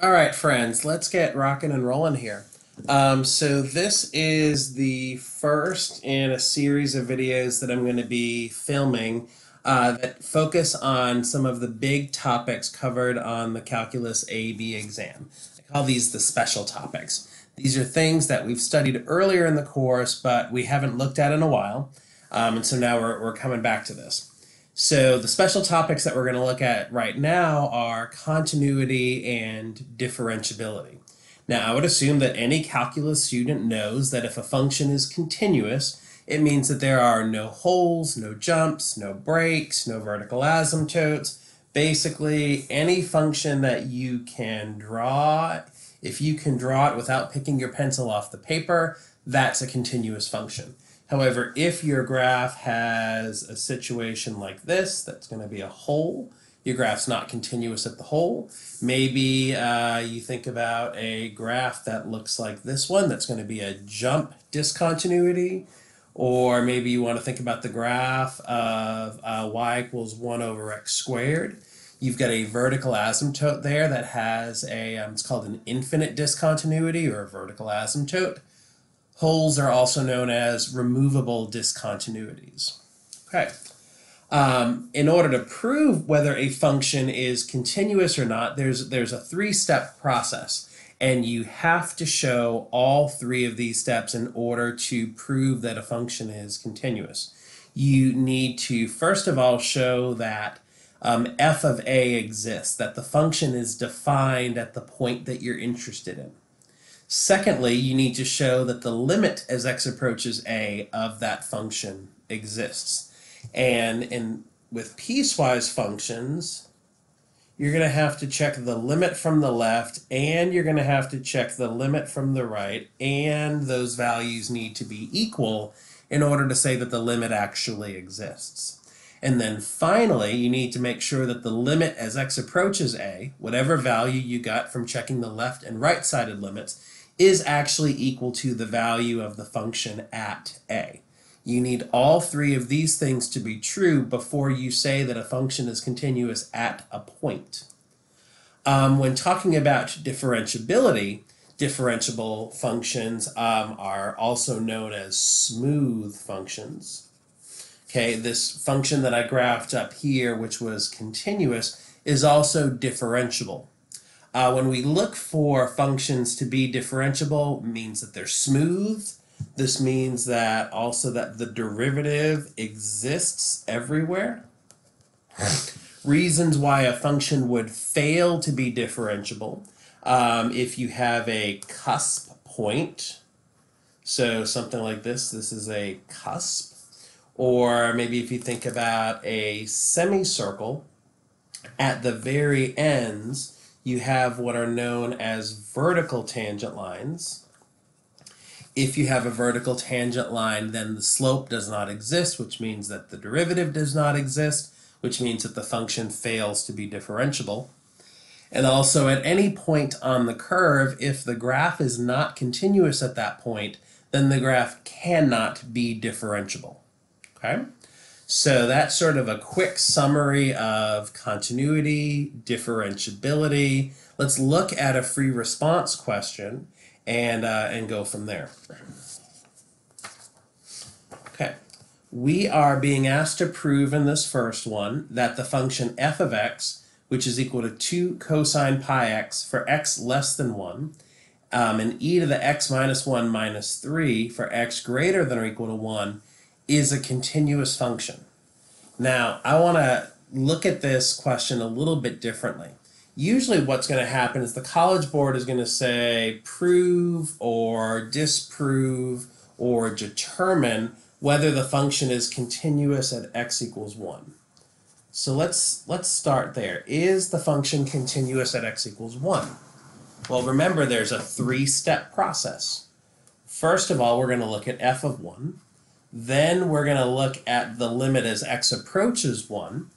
All right, friends, let's get rocking and rolling here. So this is the first in a series of videos that I'm going to be filming that focus on some of the big topics covered on the Calculus A/B exam. I call these the special topics. These are things that we've studied earlier in the course, but we haven't looked at in a while, and so now we're coming back to this. So the special topics that we're going to look at right now are continuity and differentiability. Now, I would assume that any calculus student knows that if a function is continuous, it means that there are no holes, no jumps, no breaks, no vertical asymptotes. Basically, any function that you can draw, if you can draw it without picking your pencil off the paper, that's a continuous function. However, if your graph has a situation like this, that's going to be a hole. Your graph's not continuous at the hole. Maybe you think about a graph that looks like this one, that's going to be a jump discontinuity. Or maybe you want to think about the graph of y equals 1 over x squared. You've got a vertical asymptote there that has it's called an infinite discontinuity or a vertical asymptote. Holes are also known as removable discontinuities. Okay. In order to prove whether a function is continuous or not, there's a three-step process, and you have to show all three of these steps in order to prove that a function is continuous. You need to, first of all, show that f of a exists, that the function is defined at the point that you're interested in. Secondly, you need to show that the limit as x approaches a of that function exists. And with piecewise functions, you're going to have to check the limit from the left, and you're going to have to check the limit from the right, and those values need to be equal in order to say that the limit actually exists. And then finally, you need to make sure that the limit as x approaches a, whatever value you got from checking the left and right-sided limits, is actually equal to the value of the function at a. You need all three of these things to be true before you say that a function is continuous at a point. When talking about differentiability, differentiable functions are also known as smooth functions. Okay, this function that I graphed up here, which was continuous, is also differentiable. When we look for functions to be differentiable, it means that they're smooth. This means that also that the derivative exists everywhere. Reasons why a function would fail to be differentiable. If you have a cusp point, so something like this is a cusp. Or maybe if you think about a semicircle, at the very ends, you have what are known as vertical tangent lines. If you have a vertical tangent line, then the slope does not exist, which means that the derivative does not exist, which means that the function fails to be differentiable. And also at any point on the curve, if the graph is not continuous at that point, then the graph cannot be differentiable. Okay? So that's sort of a quick summary of continuity, differentiability. Let's look at a free response question and go from there. Okay, we are being asked to prove in this first one that the function f of x, which is equal to 2 cosine pi x for x less than 1, and e to the x minus 1 minus 3 for x greater than or equal to 1, is a continuous function. Now, I want to look at this question a little bit differently. Usually what's going to happen is the College Board is going to say prove or disprove or determine whether the function is continuous at x equals 1. So let's start there. Is the function continuous at x equals 1? Well, remember there's a three-step process. First of all, we're going to look at f of 1. Then we're going to look at the limit as x approaches 1.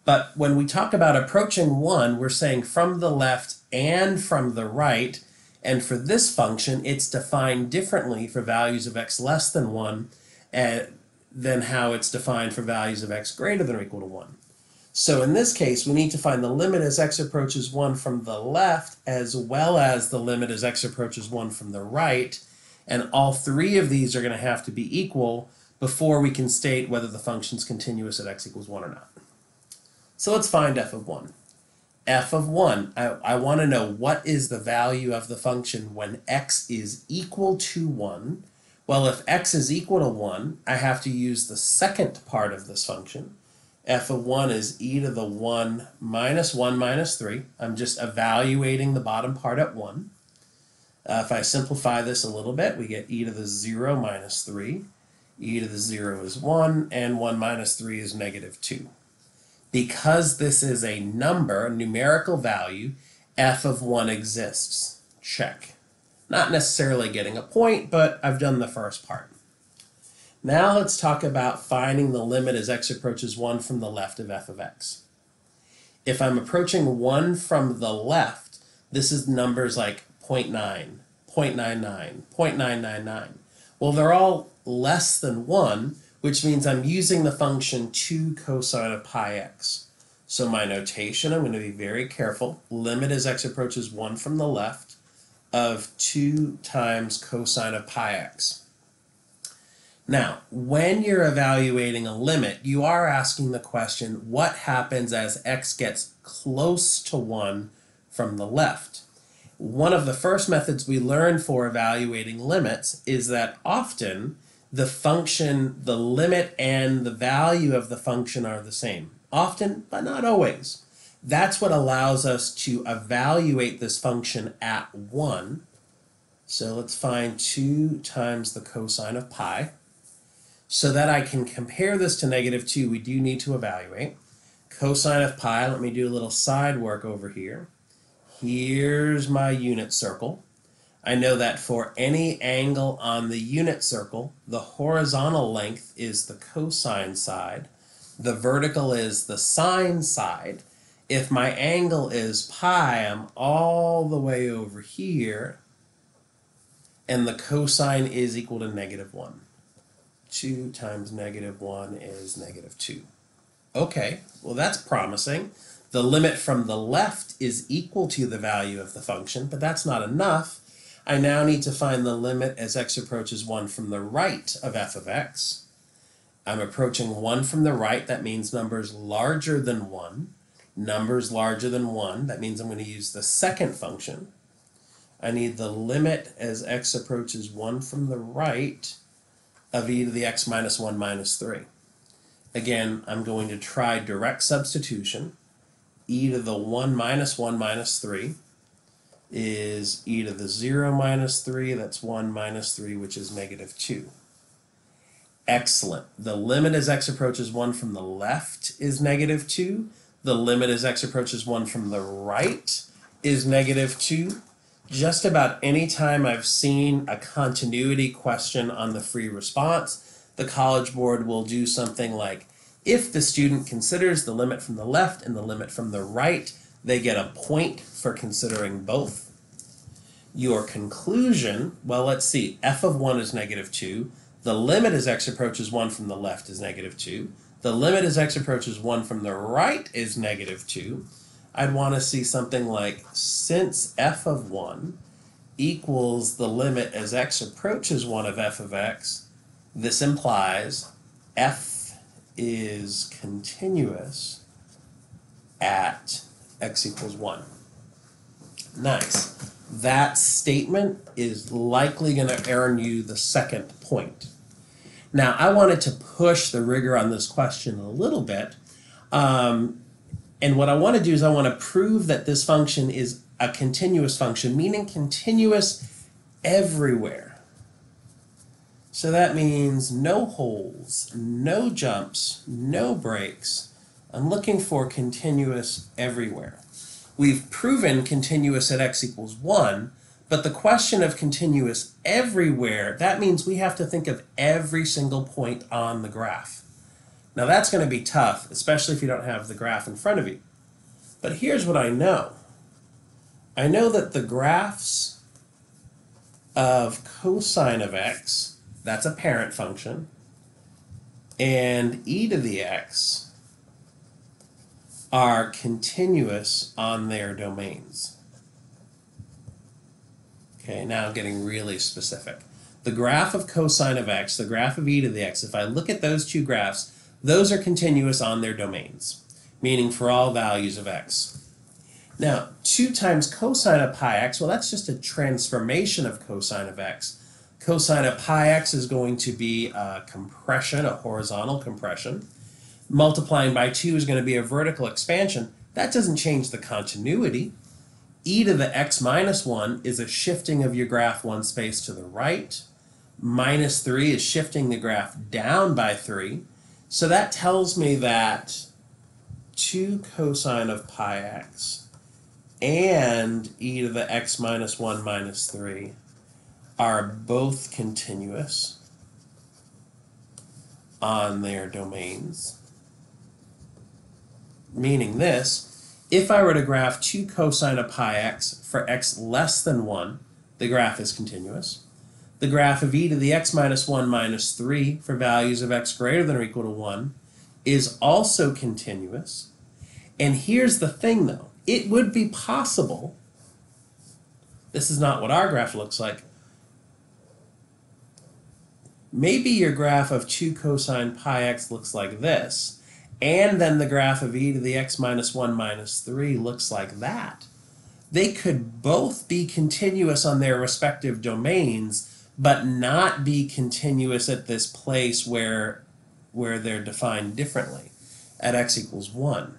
But when we talk about approaching 1, we're saying from the left and from the right. And for this function, it's defined differently for values of x less than 1 than how it's defined for values of x greater than or equal to 1. So in this case, we need to find the limit as x approaches 1 from the left, as well as the limit as x approaches 1 from the right. And all three of these are going to have to be equal before we can state whether the function's continuous at x equals 1 or not. So let's find f of 1. F of 1, I want to know what is the value of the function when x is equal to 1. Well, if x is equal to 1, I have to use the second part of this function. F of 1 is e to the 1 minus 3. I'm just evaluating the bottom part at 1. If I simplify this a little bit, we get e to the 0 minus 3. E to the 0 is 1, and 1 minus 3 is negative 2. Because this is a number, a numerical value, f of 1 exists. Check. Not necessarily getting a point, but I've done the first part. Now let's talk about finding the limit as x approaches 1 from the left of f of x. If I'm approaching 1 from the left, this is numbers like 0.9, 0.99, 0.999. Well, they're all less than 1, which means I'm using the function 2 cosine of pi x. So my notation, I'm going to be very careful. Limit as x approaches 1 from the left of 2 times cosine of pi x. Now, when you're evaluating a limit, you are asking the question, what happens as x gets close to 1 from the left? One of the first methods we learn for evaluating limits is that often the function, the limit and the value of the function are the same. Often, but not always. That's what allows us to evaluate this function at 1. So let's find 2 times the cosine of pi. So that I can compare this to negative 2, we do need to evaluate. Cosine of pi, let me do a little side work over here. Here's my unit circle. I know that for any angle on the unit circle, the horizontal length is the cosine side. The vertical is the sine side. If my angle is pi, I'm all the way over here, and the cosine is equal to negative 1. 2 times negative 1 is negative 2. Okay, well that's promising. The limit from the left is equal to the value of the function, but that's not enough. I now need to find the limit as x approaches 1 from the right of f of x. I'm approaching 1 from the right, that means numbers larger than 1. Numbers larger than 1, that means I'm going to use the second function. I need the limit as x approaches 1 from the right of e to the x minus 1 minus 3. Again, I'm going to try direct substitution. E to the 1 minus 1 minus 3 is e to the 0 minus 3, that's 1 minus 3, which is negative 2. Excellent. The limit as x approaches 1 from the left is negative 2. The limit as x approaches 1 from the right is negative 2. Just about any time I've seen a continuity question on the free response, the College Board will do something like, if the student considers the limit from the left and the limit from the right, they get a point for considering both. Your conclusion, well, let's see, f of 1 is negative 2. The limit as x approaches 1 from the left is negative 2. The limit as x approaches 1 from the right is negative 2. I'd want to see something like, since f of 1 equals the limit as x approaches 1 of f of x, this implies f is continuous at x equals 1. Nice. That statement is likely going to earn you the second point. Now, I wanted to push the rigor on this question a little bit. And what I want to do is I want to prove that this function is a continuous function, meaning continuous everywhere. So that means no holes, no jumps, no breaks. I'm looking for continuous everywhere. We've proven continuous at x equals 1, but the question of continuous everywhere, that means we have to think of every single point on the graph. Now that's going to be tough, especially if you don't have the graph in front of you. But here's what I know. I know that the graphs of cosine of x, that's a parent function, and e to the x, are continuous on their domains. Okay, now getting really specific. The graph of cosine of x, the graph of e to the x, if I look at those two graphs, those are continuous on their domains, meaning for all values of x. Now, 2 times cosine of pi x, well, that's just a transformation of cosine of x. Cosine of pi x is going to be a compression, a horizontal compression. Multiplying by 2 is going to be a vertical expansion. That doesn't change the continuity. E to the x minus 1 is a shifting of your graph one space to the right. Minus 3 is shifting the graph down by 3. So that tells me that 2 cosine of pi x and e to the x minus 1 minus 3 are both continuous on their domains. Meaning this, if I were to graph 2 cosine of pi x for x less than 1, the graph is continuous. The graph of e to the x minus 1 minus 3 for values of x greater than or equal to 1 is also continuous. And here's the thing though, it would be possible, this is not what our graph looks like, maybe your graph of 2 cosine pi x looks like this, and then the graph of e to the x minus 1 minus 3 looks like that. They could both be continuous on their respective domains, but not be continuous at this place where they're defined differently, at x equals 1.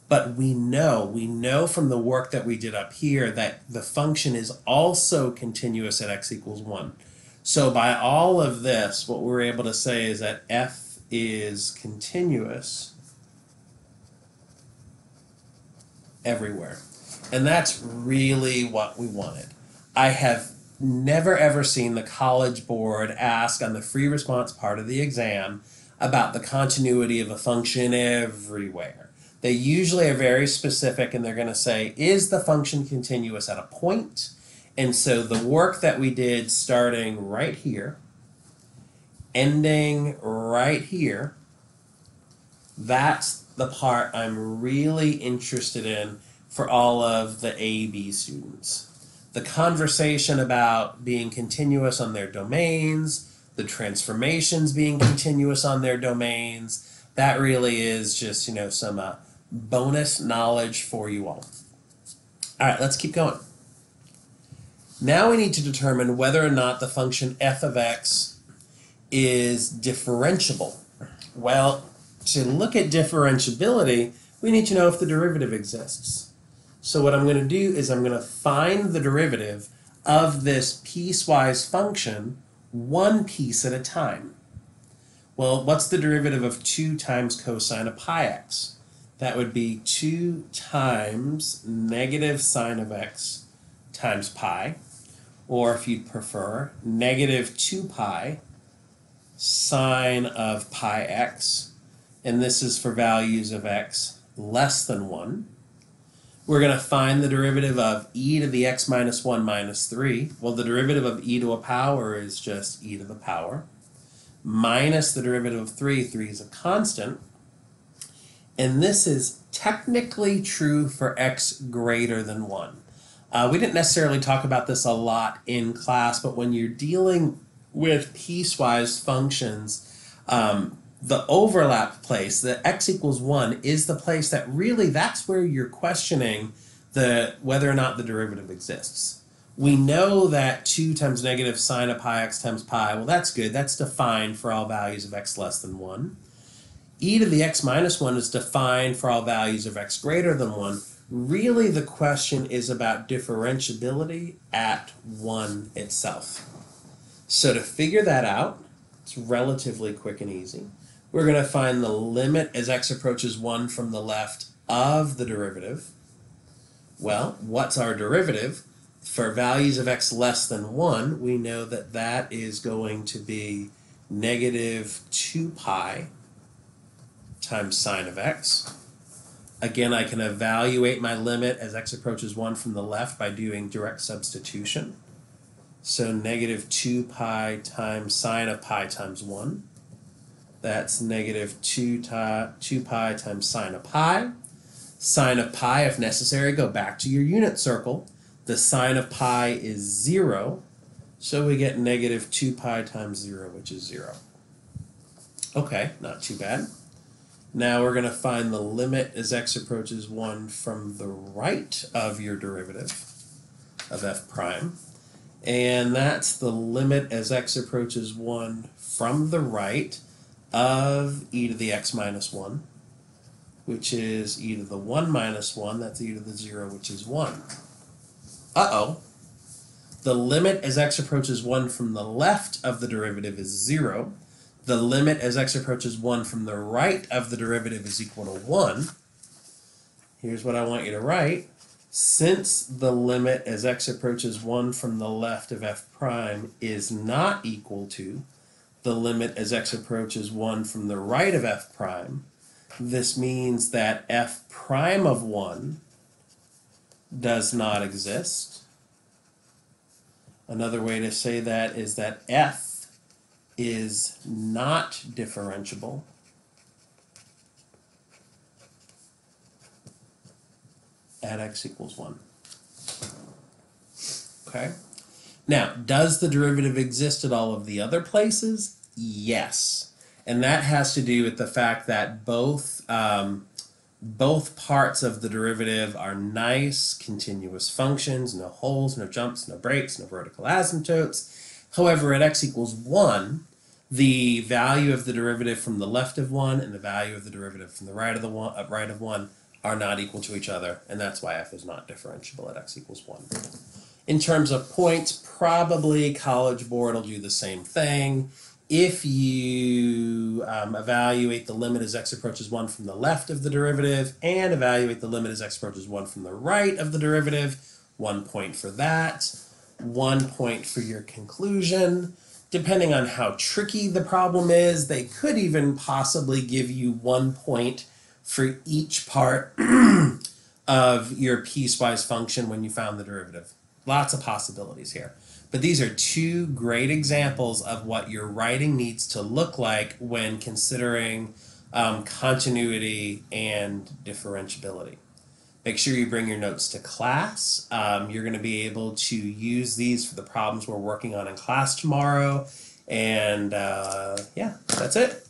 But we know from the work that we did up here that the function is also continuous at x equals 1. So by all of this, what we're able to say is that f is continuous everywhere. And that's really what we wanted. I have never ever seen the College Board ask on the free response part of the exam about the continuity of a function everywhere. They usually are very specific and they're going to say, is the function continuous at a point? And so the work that we did starting right here, ending right here, that's the part I'm really interested in for all of the A-B students. The conversation about being continuous on their domains, the transformations being continuous on their domains, that really is just, some bonus knowledge for you all. All right, let's keep going. Now we need to determine whether or not the function f of x is differentiable. Well, to look at differentiability, we need to know if the derivative exists. So what I'm going to do is I'm going to find the derivative of this piecewise function one piece at a time. Well, what's the derivative of 2 times cosine of pi x? That would be 2 times negative sine of x times pi, or if you'd prefer, negative 2 pi sine of pi x, and this is for values of x less than 1. We're going to find the derivative of e to the x minus 1 minus 3. Well, the derivative of e to a power is just e to the power, minus the derivative of 3. 3 is a constant. And this is technically true for x greater than 1. We didn't necessarily talk about this a lot in class, but when you're dealing with piecewise functions, the overlap place, the x equals 1, is the place that really, that's where you're questioning whether or not the derivative exists. We know that 2 times negative sine of pi x times pi, well, that's good. That's defined for all values of x less than 1. E to the x minus 1 is defined for all values of x greater than 1. Really, the question is about differentiability at 1 itself. So to figure that out, it's relatively quick and easy. We're going to find the limit as x approaches 1 from the left of the derivative. Well, what's our derivative? For values of x less than 1, we know that that is going to be negative 2 pi times sine of x. Again, I can evaluate my limit as x approaches 1 from the left by doing direct substitution. So negative 2 pi times sine of pi times 1. That's negative 2 pi times sine of pi. Sine of pi, if necessary, go back to your unit circle. The sine of pi is 0, so we get negative 2 pi times 0, which is 0. Okay, not too bad. Now we're going to find the limit as x approaches 1 from the right of your derivative of f prime. And that's the limit as x approaches 1 from the right of e to the x minus 1, which is e to the 1 minus 1, that's e to the 0, which is 1. Uh-oh. The limit as x approaches 1 from the left of the derivative is 0. The limit as x approaches 1 from the right of the derivative is equal to 1. Here's what I want you to write. Since the limit as x approaches 1 from the left of f prime is not equal to the limit as x approaches 1 from the right of f prime, this means that f prime of 1 does not exist. Another way to say that is that f is not differentiable at x equals 1. Okay? Now, does the derivative exist at all of the other places? Yes. And that has to do with the fact that both parts of the derivative are nice, continuous functions, no holes, no jumps, no breaks, no vertical asymptotes. However, at x equals 1, the value of the derivative from the left of 1 and the value of the derivative from the right of 1 are not equal to each other, and that's why f is not differentiable at x equals 1. In terms of points, probably College Board will do the same thing. If you evaluate the limit as x approaches 1 from the left of the derivative and evaluate the limit as x approaches 1 from the right of the derivative, 1 point for that, 1 point for your conclusion. Depending on how tricky the problem is, they could even possibly give you 1 point for each part of your piecewise function when you found the derivative. Lots of possibilities here. But these are two great examples of what your writing needs to look like when considering continuity and differentiability. Make sure you bring your notes to class. You're going to be able to use these for the problems we're working on in class tomorrow. And yeah, that's it.